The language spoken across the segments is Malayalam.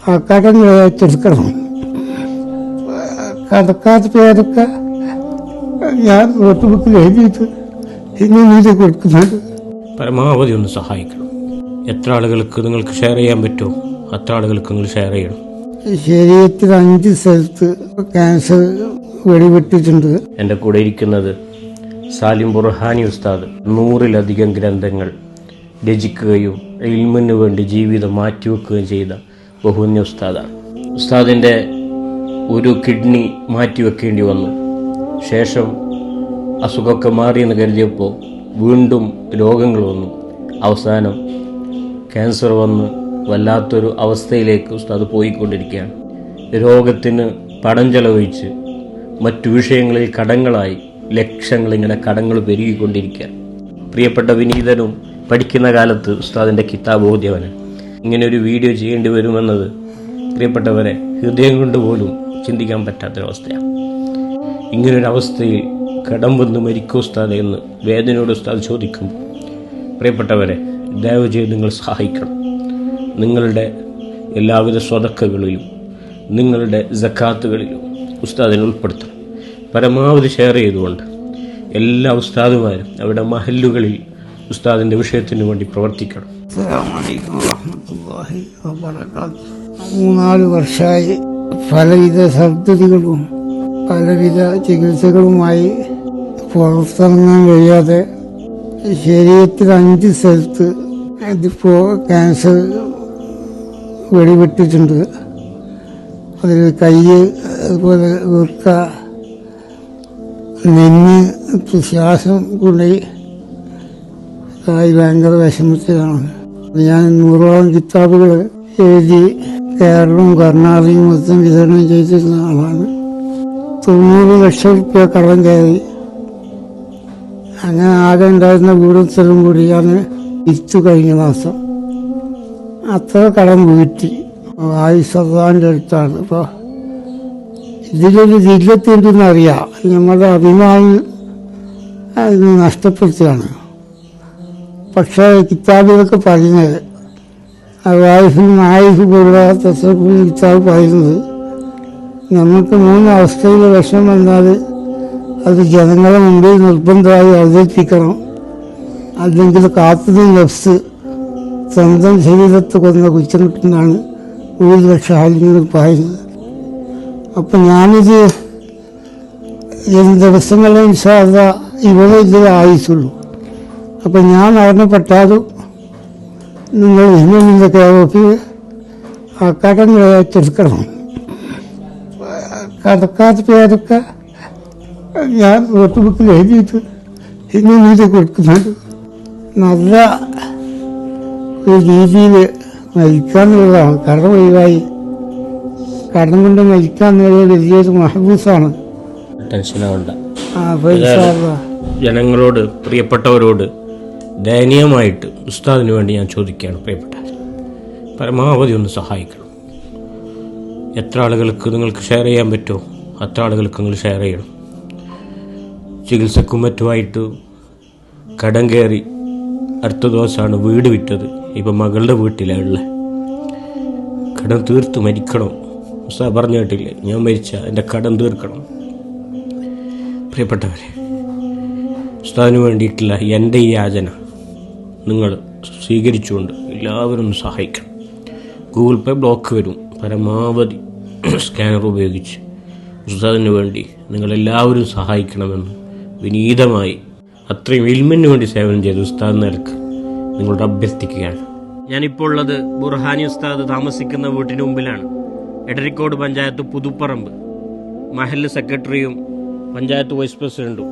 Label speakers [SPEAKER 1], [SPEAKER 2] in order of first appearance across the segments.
[SPEAKER 1] ആ കടം തീർക്കണം. കടക്കാത്ത പേരൊക്കെ ഞാൻ നോട്ട് ബുക്കിൽ എഴുതിയിട്ട് ഇനി നീതി കൊടുക്കുന്നുണ്ട്.
[SPEAKER 2] പരമാവധി ഒന്ന് സഹായിക്കണം. എത്ര ആളുകൾക്ക് നിങ്ങൾക്ക് ഷെയർ ചെയ്യാൻ പറ്റുമോ അത്ര ആളുകൾക്ക് നിങ്ങൾ ഷെയർ ചെയ്യണം.
[SPEAKER 1] ശരീരത്തിൽ 5 സ്ഥലത്ത് ക്യാൻസർ വെടിവെട്ടിട്ടുണ്ട്.
[SPEAKER 2] എൻ്റെ കൂടെ ഇരിക്കുന്നത് സാലിം ബുർഹാനി ഉസ്താദ്. 100-ലധികം ഗ്രന്ഥങ്ങൾ രചിക്കുകയും ഇൽമിന് വേണ്ടി ജീവിതം മാറ്റിവെക്കുകയും ചെയ്ത ബഹുന്യ ഉസ്താദാണ്. ഉസ്താദിൻ്റെ ഒരു കിഡ്നി മാറ്റിവെക്കേണ്ടി വന്നു. ശേഷം അസുഖമൊക്കെ മാറിയെന്ന് കരുതിയപ്പോൾ വീണ്ടും രോഗങ്ങൾ വന്നു. അവസാനം ക്യാൻസർ വന്ന് വല്ലാത്തൊരു അവസ്ഥയിലേക്ക് ഉസ്താദ് പോയിക്കൊണ്ടിരിക്കുകയാണ്. രോഗത്തിന് പണം ചെലവഴിച്ച് മറ്റു വിഷയങ്ങളിൽ കടങ്ങളായി ലക്ഷങ്ങളിങ്ങനെ കടങ്ങൾ പെരുകിക്കൊണ്ടിരിക്കുകയാണ്. പ്രിയപ്പെട്ട വിനീതനും പഠിക്കുന്ന കാലത്ത് ഉസ്താദിൻ്റെ കിതാബ് ഓതിയവന് ഇങ്ങനെ ഒരു വീഡിയോ ചെയ്യേണ്ടി വരുമെന്നത് പ്രിയപ്പെട്ടവരെ ഹൃദയം കൊണ്ട് പോലും ചിന്തിക്കാൻ പറ്റാത്തൊരവസ്ഥയാണ്. ഇങ്ങനൊരവസ്ഥയിൽ കടം വന്ന് മരിക്കും ഉസ്താദ് എന്ന് വേദനയോട് ഉസ്താദ് ചോദിക്കുമ്പോൾ പ്രിയപ്പെട്ടവരെ ദയവ് ചെയ്ത് നിങ്ങൾ സഹായിക്കണം. നിങ്ങളുടെ എല്ലാവിധ സ്വതക്കകളിലും നിങ്ങളുടെ സക്കാത്തുകളിലും ഉസ്താദിനെ ഉൾപ്പെടുത്തണം. പരമാവധി ഷെയർ ചെയ്തുകൊണ്ട് എല്ലാ ഉസ്താദുമാരും അവരുടെ മഹല്ലുകളിൽ ഉസ്താദിൻ്റെ വിഷയത്തിന് വേണ്ടി പ്രവർത്തിക്കണം.
[SPEAKER 1] 3-4 വർഷമായി പലവിധ സർജറികളും പലവിധ ചികിത്സകളുമായി പുറത്തിറങ്ങാൻ കഴിയാതെ ശരീരത്തിൽ 5 സ്ഥലത്ത് ഇതിപ്പോൾ ക്യാൻസർ വെടിവെട്ടിട്ടുണ്ട്. അതിൽ കൈ, അതുപോലെ വൃക്ക, നെഞ്ഞ്, ശ്വാസം കൂടി ഭയങ്കര വിഷമത്തിലാണ്. ഞാൻ 100ഓളം കിതാബുകൾ എഴുതി കേരളവും കർണാടകയും മൊത്തം വിതരണം ചെയ്തിരുന്ന ആളാണ്. 90 ലക്ഷം രൂപ കടം കയറി. അങ്ങനെ ആകെ ഉണ്ടായിരുന്ന വീടും സ്ഥലം കൂടിയാണ് വിറ്റു കഴിഞ്ഞ മാസം. അത്ര കടം വീട്ടി. ആയുസ്സാൻ്റെ അടുത്താണ്. അപ്പോൾ ഇതിലൊരു ജില്ലത്തുണ്ടെന്ന് അറിയാം. നമ്മുടെ അഭിമാനം അതിന് നഷ്ടപ്പെടുത്തുകയാണ്. പക്ഷേ കിതാബിലൊക്കെ പറയുന്നത് ആയുഫ് പോലുള്ള കിതാബ് പറയുന്നത് നമുക്ക് 3 അവസ്ഥയിൽ വിഷമം വന്നാൽ അത് ജനങ്ങളെ മുമ്പിൽ നിർബന്ധമായി അവതരിപ്പിക്കണം. അല്ലെങ്കിൽ കാത്തുനിന്ന് നഫ്സ് സ്വന്തം ശരീരത്തെ കൊന്ന കുറ്റം കിട്ടുന്നതാണ് 1 ലക്ഷം ആളുകൾ പറയുന്നത്. അപ്പം ഞാനിത് ദിവസങ്ങളിൽ ഇൻഷാ അല്ലാഹ് ഇവിടെ ഇതിൽ ആയുസുള്ളൂ. അപ്പം ഞാൻ മരണപ്പെട്ടാലും നിങ്ങൾ ഇന്ന കേരളത്തിൽ ആ കടം ഏറ്റെടുക്കണം. കടക്കാത്ത പേരൊക്കെ ഞാൻ നോട്ട് ബുക്കിൽ എഴുതിയിട്ട് ഇനി നീതി കൊടുക്കുന്നുണ്ട്. നല്ല ഒരു രീതിയിൽ മരിക്കാന്നുള്ളതാണ്. കടം ഒഴിവായി കടം കൊണ്ട് മരിക്കാന്നുള്ള വലിയൊരു മഹബൂസാണ്.
[SPEAKER 2] ടെൻഷനാവണ്ട. ജനങ്ങളോട്, പ്രിയപ്പെട്ടവരോട് ദയനീയമായിട്ട് ഉസ്താദിന് വേണ്ടി ഞാൻ ചോദിക്കുകയാണ്. പ്രിയപ്പെട്ട പരമാവധി ഒന്ന് സഹായിക്കണം. എത്ര ആളുകൾക്ക് നിങ്ങൾക്ക് ഷെയർ ചെയ്യാൻ പറ്റുമോ അത്ര ആളുകൾക്ക് നിങ്ങൾ ഷെയർ ചെയ്യണം. ചികിത്സക്കും മറ്റുമായിട്ട് കടം കയറി അടുത്ത ദിവസമാണ് വീട് വിറ്റത്. ഇപ്പം മകളുടെ വീട്ടിലാണ് ഉള്ളത്. കടം തീർത്ത് മരിക്കണം. ഉസ്താദ് പറഞ്ഞു കേട്ടില്ലേ, ഞാൻ മരിച്ച എൻ്റെ കടം തീർക്കണം. പ്രിയപ്പെട്ടവരെ, ഉസ്താദിന് വേണ്ടിയിട്ടുള്ള എൻ്റെ ഈ യാചന നിങ്ങൾ സ്വീകരിച്ചുകൊണ്ട് എല്ലാവരും സഹായിക്കണം. ഗൂഗിൾ പേ ബ്ലോക്ക് വരും. പരമാവധി സ്കാനർ ഉപയോഗിച്ച് ഉസ്താദിന് വേണ്ടി നിങ്ങളെല്ലാവരും സഹായിക്കണമെന്ന് വിനീതമായി അത്രയും ഇൽമിന് വേണ്ടി സേവനം ചെയ്ത് ഉസ്താദ് നിലക്ക് നിങ്ങളോട് അഭ്യർത്ഥിക്കുകയാണ്. ഞാനിപ്പോൾ ഉള്ളത് ബുർഹാനി ഉസ്താദ് താമസിക്കുന്ന വീട്ടിന് മുമ്പിലാണ്. എടരിക്കോട് പഞ്ചായത്ത് പുതുപ്പറമ്പ് മഹല്ല് സെക്രട്ടറിയും പഞ്ചായത്ത് വൈസ് പ്രസിഡന്റും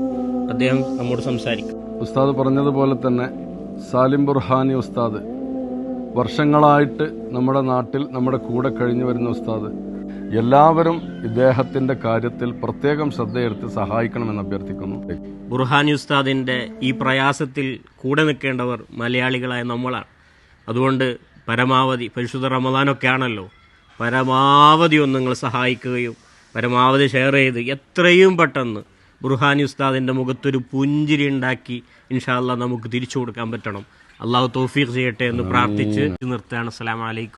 [SPEAKER 2] അദ്ദേഹം നമ്മോട് സംസാരിക്കും.
[SPEAKER 3] ഉസ്താദ് പറഞ്ഞതുപോലെ തന്നെ സാലിം ബുർഹാനി ഉസ്താദ് വർഷങ്ങളായിട്ട് നമ്മുടെ നാട്ടിൽ നമ്മുടെ കൂടെ കഴിഞ്ഞു വരുന്ന ഉസ്താദ്. എല്ലാവരും ഇദ്ദേഹത്തിന്റെ കാര്യത്തിൽ പ്രത്യേകം ശ്രദ്ധയെടുത്ത് സഹായിക്കണമെന്ന് അഭ്യർത്ഥിക്കുന്നു.
[SPEAKER 2] ബുർഹാനി ഉസ്താദിന്റെ ഈ പ്രയാസത്തിൽ കൂടെ നിൽക്കേണ്ടവർ മലയാളികളായ നമ്മളാണ്. അതുകൊണ്ട് പരമാവധി, പരിശുദ്ധ റമദാനൊക്കെ ആണല്ലോ, പരമാവധി ഒന്ന് നിങ്ങൾ സഹായിക്കുകയും പരമാവധി ഷെയർ ചെയ്ത് എത്രയും പെട്ടെന്ന് ബുർഹാനി ഉസ്താദിൻ്റെ മുഖത്തൊരു പുഞ്ചിരി ഉണ്ടാക്കി ഇൻഷാ അല്ലാഹ് നമുക്ക് തിരിച്ചു കൊടുക്കാൻ പറ്റണം. അള്ളാഹു തൗഫീഖ് ചെയ്യട്ടെ എന്ന് പ്രാർത്ഥിച്ച് നിർത്തുകയാണ്. അസ്സലാമു അലൈക്കും.